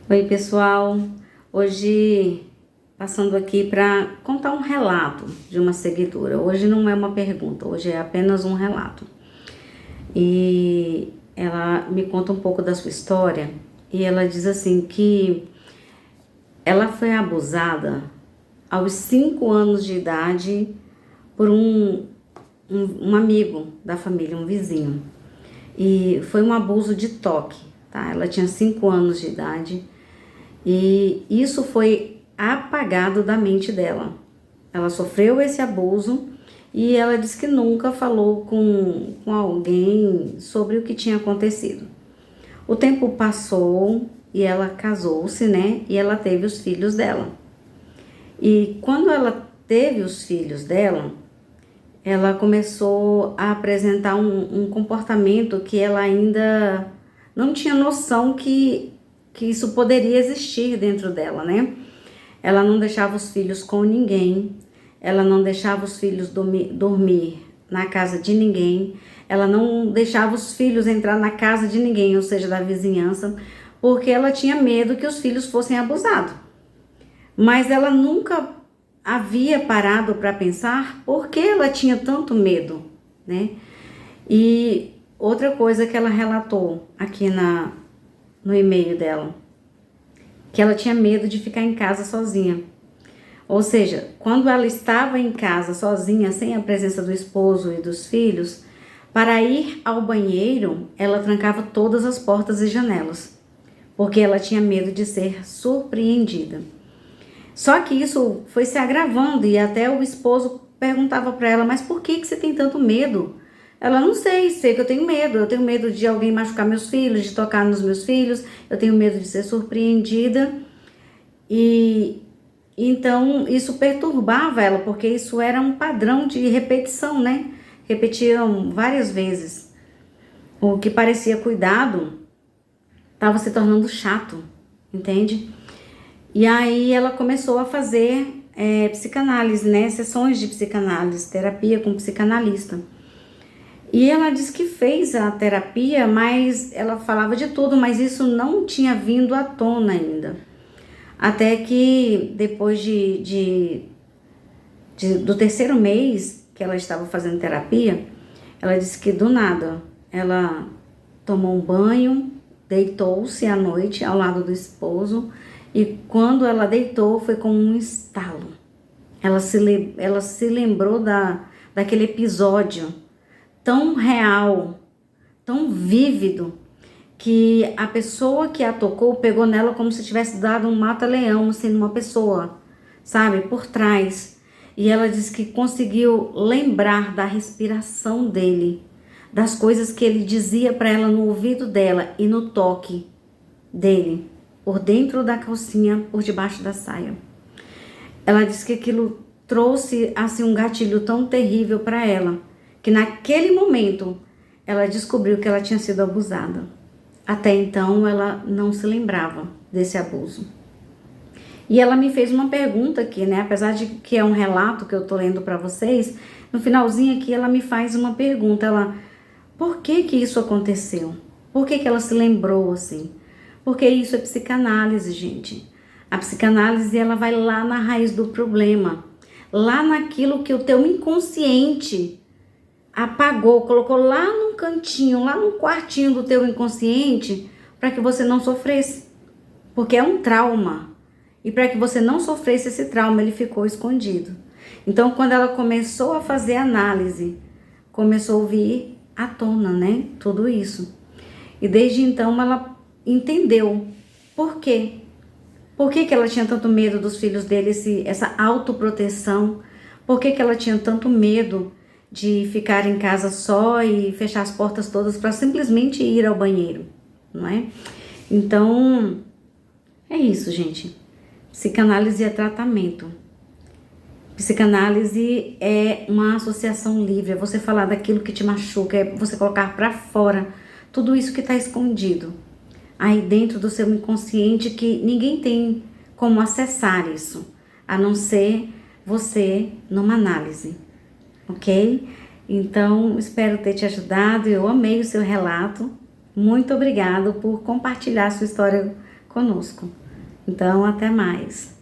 Oi, pessoal. Hoje passando aqui para contar um relato de uma seguidora. Hoje não é uma pergunta, hoje é apenas um relato. E ela me conta um pouco da sua história e ela diz assim que ela foi abusada aos 5 anos de idade por um amigo da família, um vizinho. E foi um abuso de toque, tá? Ela tinha 5 anos de idade. E isso foi apagado da mente dela. Ela sofreu esse abuso e ela disse que nunca falou com alguém sobre o que tinha acontecido. O tempo passou e ela casou-se, né? E ela teve os filhos dela. E quando ela teve os filhos dela, ela começou a apresentar um comportamento que ela ainda não tinha noção que isso poderia existir dentro dela, né? Ela não deixava os filhos com ninguém, ela não deixava os filhos dormir na casa de ninguém, ela não deixava os filhos entrar na casa de ninguém, ou seja, da vizinhança, porque ela tinha medo que os filhos fossem abusados. Mas ela nunca havia parado para pensar por que ela tinha tanto medo, né? E outra coisa que ela relatou aqui no e-mail dela, que ela tinha medo de ficar em casa sozinha. Ou seja, quando ela estava em casa sozinha, sem a presença do esposo e dos filhos, para ir ao banheiro, ela trancava todas as portas e janelas, porque ela tinha medo de ser surpreendida. Só que isso foi se agravando e até o esposo perguntava para ela, mas por que você tem tanto medo? Ela, não sei que eu tenho medo de alguém machucar meus filhos, de tocar nos meus filhos, eu tenho medo de ser surpreendida. E então isso perturbava ela, porque isso era um padrão de repetição, né? Repetiam várias vezes. O que parecia cuidado estava se tornando chato, entende? E aí ela começou a fazer psicanálise, né? Sessões de psicanálise, terapia com psicanalista. E ela disse que fez a terapia, mas ela falava de tudo, mas isso não tinha vindo à tona ainda. Até que depois do terceiro mês que ela estava fazendo terapia, ela disse que do nada ela tomou um banho, deitou-se à noite ao lado do esposo e quando ela deitou foi como um estalo. Ela se lembrou daquele episódio tão real, tão vívido, que a pessoa que a tocou pegou nela como se tivesse dado um mata-leão, assim, numa pessoa, sabe, por trás. E ela disse que conseguiu lembrar da respiração dele, das coisas que ele dizia para ela no ouvido dela e no toque dele, por dentro da calcinha, por debaixo da saia. Ela disse que aquilo trouxe assim um gatilho tão terrível para ela, que naquele momento ela descobriu que ela tinha sido abusada. Até então ela não se lembrava desse abuso. E ela me fez uma pergunta aqui, né? Apesar de que é um relato que eu tô lendo para vocês, no finalzinho aqui ela me faz uma pergunta. Ela, por que isso aconteceu? Por que ela se lembrou assim? Porque isso é psicanálise, gente. A psicanálise, ela vai lá na raiz do problema, lá naquilo que o teu inconsciente apagou, colocou lá num cantinho, lá num quartinho do teu inconsciente, para que você não sofresse, porque é um trauma. E para que você não sofresse esse trauma, ele ficou escondido. Então, quando ela começou a fazer análise, começou a vir à tona, né? Tudo isso. E desde então ela entendeu por quê. Por que ela tinha tanto medo dos filhos dele, essa autoproteção? Por que ela tinha tanto medo de ficar em casa só e fechar as portas todas para simplesmente ir ao banheiro, não é? Então, é isso, gente. Psicanálise é tratamento. Psicanálise é uma associação livre, é você falar daquilo que te machuca, é você colocar para fora tudo isso que está escondido aí dentro do seu inconsciente, que ninguém tem como acessar isso, a não ser você numa análise, ok? Então, espero ter te ajudado, eu amei o seu relato, muito obrigado por compartilhar sua história conosco. Então, até mais.